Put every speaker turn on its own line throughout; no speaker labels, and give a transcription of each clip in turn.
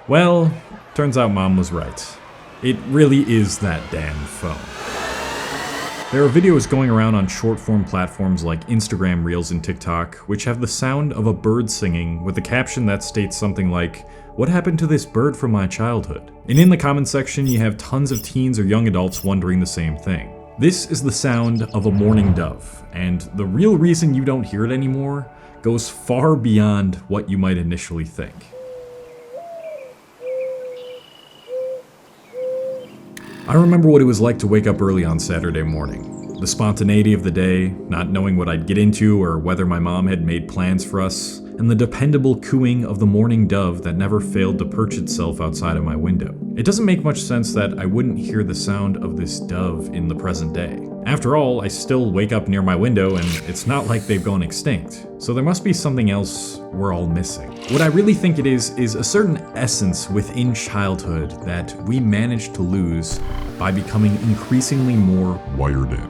Well, turns out Mom was right. It really is that damn phone. There are videos going around on short-form platforms like Instagram Reels and TikTok, which have the sound of a bird singing with a caption that states something like, "What happened to this bird from my childhood?" And in the comments section, you have tons of teens or young adults wondering the same thing. This is the sound of a mourning dove, and the real reason you don't hear it anymore goes far beyond what you might initially think. I remember what it was like to wake up early on Saturday morning. The spontaneity of the day, not knowing what I'd get into or whether my mom had made plans for us, and the dependable cooing of the morning dove that never failed to perch itself outside of my window. It doesn't make much sense that I wouldn't hear the sound of this dove in the present day. After all, I still wake up near my window and it's not like they've gone extinct, so there must be something else we're all missing. What I really think it is a certain essence within childhood that we managed to lose by becoming increasingly more wired in.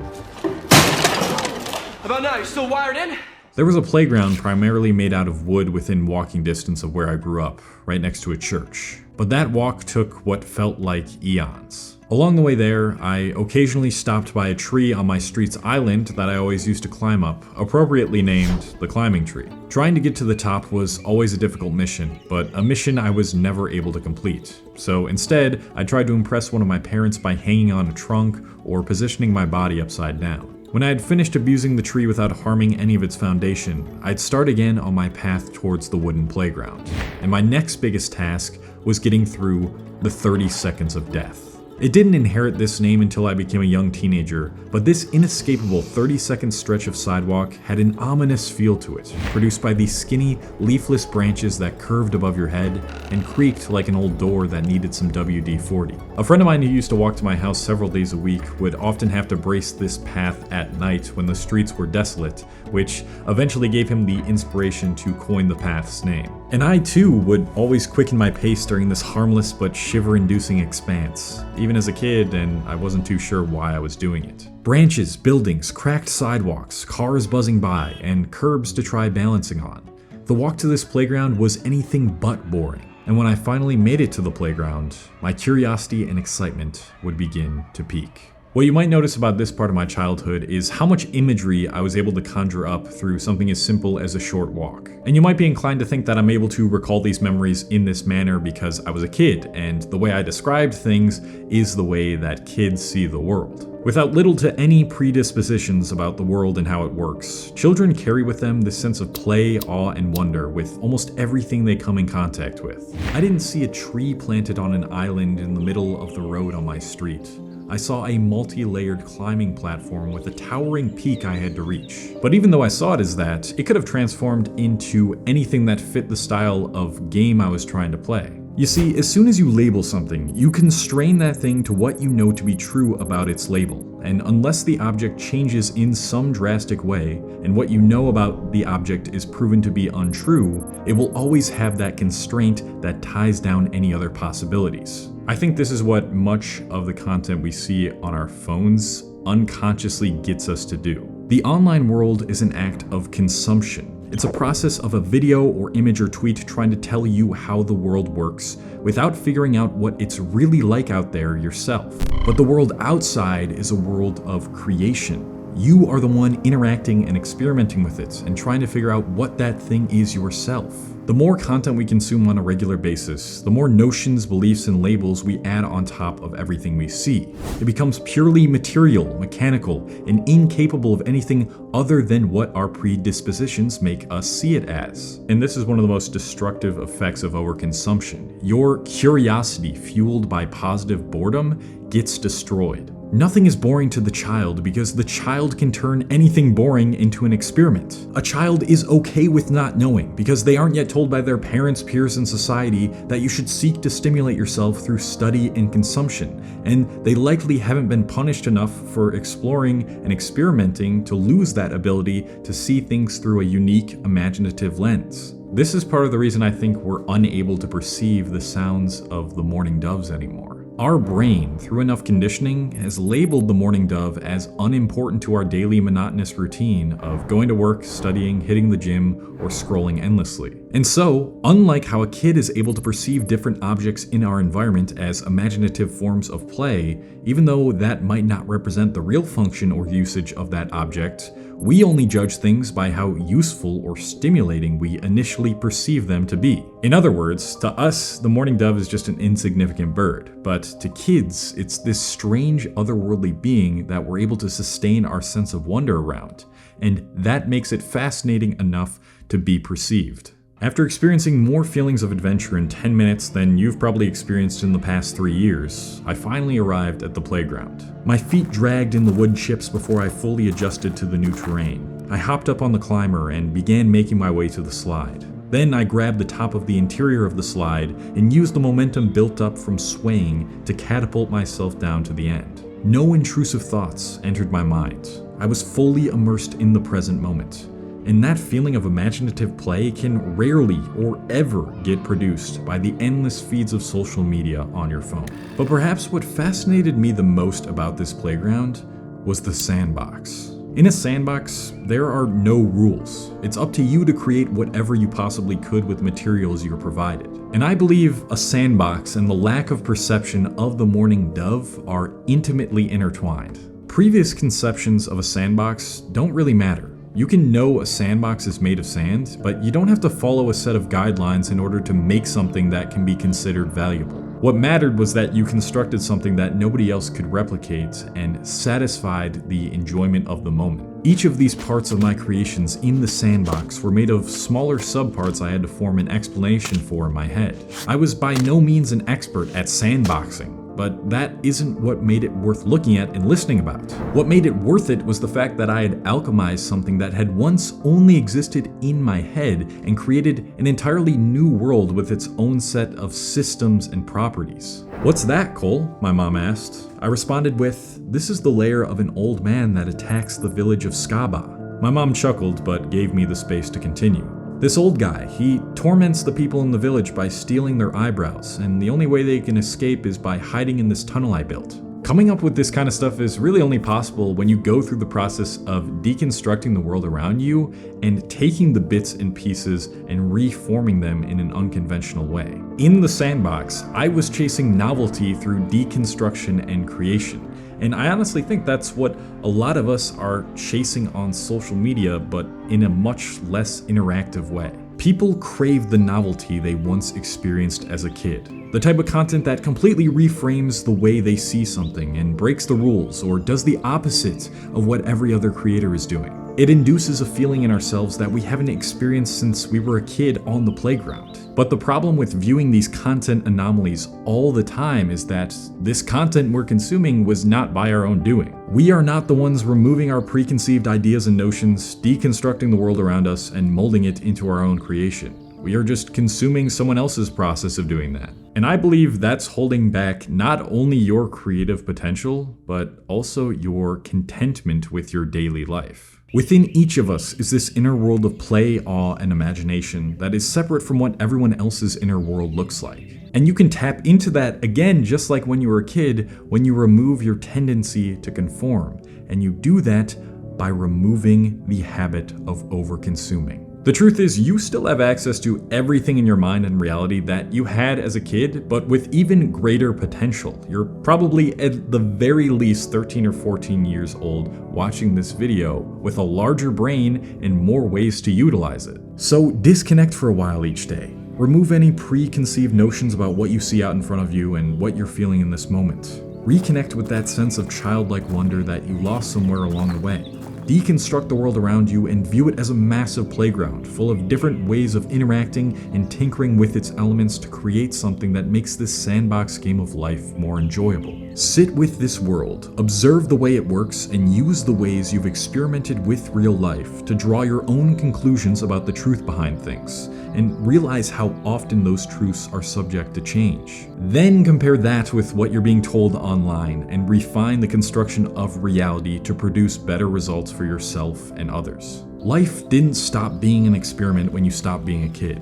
How about now? You still wired in?
There was a playground primarily made out of wood within walking distance of where I grew up, right next to a church. But that walk took what felt like eons. Along the way there, I occasionally stopped by a tree on my street's island that I always used to climb up, appropriately named the climbing tree. Trying to get to the top was always a difficult mission, but a mission I was never able to complete. So instead, I tried to impress one of my parents by hanging on a trunk or positioning my body upside down. When I had finished abusing the tree without harming any of its foundation, I'd start again on my path towards the wooden playground. And my next biggest task was getting through the 30 seconds of death. It didn't inherit this name until I became a young teenager, but this inescapable 30-second stretch of sidewalk had an ominous feel to it, produced by these skinny, leafless branches that curved above your head and creaked like an old door that needed some WD-40. A friend of mine who used to walk to my house several days a week would often have to brace this path at night when the streets were desolate, which eventually gave him the inspiration to coin the path's name. And I too would always quicken my pace during this harmless but shiver-inducing expanse, even as a kid, and I wasn't too sure why I was doing it. Branches, buildings, cracked sidewalks, cars buzzing by, and curbs to try balancing on. The walk to this playground was anything but boring, and when I finally made it to the playground, my curiosity and excitement would begin to peak. What you might notice about this part of my childhood is how much imagery I was able to conjure up through something as simple as a short walk. And you might be inclined to think that I'm able to recall these memories in this manner because I was a kid, and the way I described things is the way that kids see the world. Without little to any predispositions about the world and how it works, children carry with them this sense of play, awe, and wonder with almost everything they come in contact with. I didn't see a tree planted on an island in the middle of the road on my street. I saw a multi-layered climbing platform with a towering peak I had to reach. But even though I saw it as that, it could have transformed into anything that fit the style of game I was trying to play. You see, as soon as you label something, you constrain that thing to what you know to be true about its label. And unless the object changes in some drastic way, and what you know about the object is proven to be untrue, it will always have that constraint that ties down any other possibilities. I think this is what much of the content we see on our phones unconsciously gets us to do. The online world is an act of consumption. It's a process of a video or image or tweet trying to tell you how the world works without figuring out what it's really like out there yourself. But the world outside is a world of creation. You are the one interacting and experimenting with it and trying to figure out what that thing is yourself. The more content we consume on a regular basis, the more notions, beliefs, and labels we add on top of everything we see. It becomes purely material, mechanical, and incapable of anything other than what our predispositions make us see it as. And this is one of the most destructive effects of overconsumption. Your curiosity, fueled by positive boredom, gets destroyed. Nothing is boring to the child because the child can turn anything boring into an experiment. A child is okay with not knowing because they aren't yet told by their parents, peers, and society that you should seek to stimulate yourself through study and consumption, and they likely haven't been punished enough for exploring and experimenting to lose that ability to see things through a unique, imaginative lens. This is part of the reason I think we're unable to perceive the sounds of the mourning doves anymore. Our brain, through enough conditioning, has labeled the morning dove as unimportant to our daily monotonous routine of going to work, studying, hitting the gym, or scrolling endlessly. And so, unlike how a kid is able to perceive different objects in our environment as imaginative forms of play, even though that might not represent the real function or usage of that object, we only judge things by how useful or stimulating we initially perceive them to be. In other words, to us, the mourning dove is just an insignificant bird, but to kids, it's this strange otherworldly being that we're able to sustain our sense of wonder around, and that makes it fascinating enough to be perceived. After experiencing more feelings of adventure in 10 minutes than you've probably experienced in the past 3 years, I finally arrived at the playground. My feet dragged in the wood chips before I fully adjusted to the new terrain. I hopped up on the climber and began making my way to the slide. Then I grabbed the top of the interior of the slide and used the momentum built up from swaying to catapult myself down to the end. No intrusive thoughts entered my mind. I was fully immersed in the present moment. And that feeling of imaginative play can rarely or ever get produced by the endless feeds of social media on your phone. But perhaps what fascinated me the most about this playground was the sandbox. In a sandbox, there are no rules. It's up to you to create whatever you possibly could with materials you're provided. And I believe a sandbox and the lack of perception of the mourning dove are intimately intertwined. Previous conceptions of a sandbox don't really matter. You can know a sandbox is made of sand, but you don't have to follow a set of guidelines in order to make something that can be considered valuable. What mattered was that you constructed something that nobody else could replicate and satisfied the enjoyment of the moment. Each of these parts of my creations in the sandbox were made of smaller subparts I had to form an explanation for in my head. I was by no means an expert at sandboxing, but that isn't what made it worth looking at and listening about. What made it worth it was the fact that I had alchemized something that had once only existed in my head and created an entirely new world with its own set of systems and properties. "What's that, Cole?" my mom asked. I responded with, "This is the lair of an old man that attacks the village of Skaba." My mom chuckled but gave me the space to continue. "This old guy, he torments the people in the village by stealing their eyebrows, and the only way they can escape is by hiding in this tunnel I built." Coming up with this kind of stuff is really only possible when you go through the process of deconstructing the world around you and taking the bits and pieces and reforming them in an unconventional way. In the sandbox, I was chasing novelty through deconstruction and creation. And I honestly think that's what a lot of us are chasing on social media, but in a much less interactive way. People crave the novelty they once experienced as a kid. The type of content that completely reframes the way they see something and breaks the rules or does the opposite of what every other creator is doing. It induces a feeling in ourselves that we haven't experienced since we were a kid on the playground. But the problem with viewing these content anomalies all the time is that this content we're consuming was not by our own doing. We are not the ones removing our preconceived ideas and notions, deconstructing the world around us, and molding it into our own creation. We are just consuming someone else's process of doing that. And I believe that's holding back not only your creative potential, but also your contentment with your daily life. Within each of us is this inner world of play, awe, and imagination that is separate from what everyone else's inner world looks like. And you can tap into that again, just like when you were a kid, when you remove your tendency to conform. And you do that by removing the habit of overconsuming. The truth is, you still have access to everything in your mind and reality that you had as a kid, but with even greater potential. You're probably at the very least 13 or 14 years old watching this video with a larger brain and more ways to utilize it. So disconnect for a while each day. Remove any preconceived notions about what you see out in front of you and what you're feeling in this moment. Reconnect with that sense of childlike wonder that you lost somewhere along the way. Deconstruct the world around you and view it as a massive playground full of different ways of interacting and tinkering with its elements to create something that makes this sandbox game of life more enjoyable. Sit with this world, observe the way it works, and use the ways you've experimented with real life to draw your own conclusions about the truth behind things, and realize how often those truths are subject to change. Then compare that with what you're being told online and refine the construction of reality to produce better results for yourself and others. Life didn't stop being an experiment when you stopped being a kid.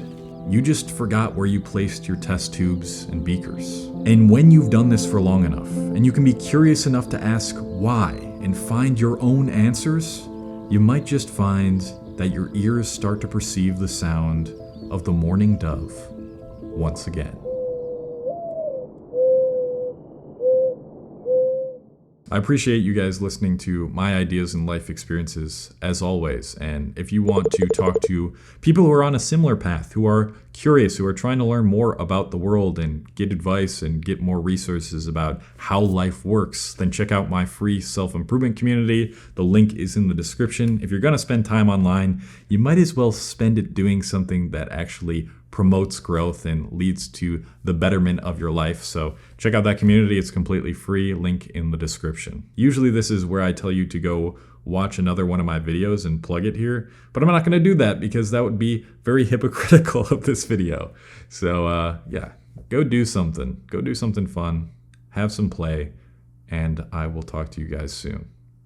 You just forgot where you placed your test tubes and beakers. And when you've done this for long enough, and you can be curious enough to ask why and find your own answers, you might just find that your ears start to perceive the sound of the mourning dove once again. I appreciate you guys listening to my ideas and life experiences as always. And if you want to talk to people who are on a similar path, who are curious, who are trying to learn more about the world and get advice and get more resources about how life works, then check out my free self-improvement community. The link is in the description. If you're going to spend time online, you might as well spend it doing something that actually promotes growth and leads to the betterment of your life. So check out that community. It's completely free. Link in the description. Usually this is where I tell you to go watch another one of my videos and plug it here, but I'm not going to do that because that would be very hypocritical of this video. So yeah, go do something. Go do something fun. Have some play, and I will talk to you guys soon.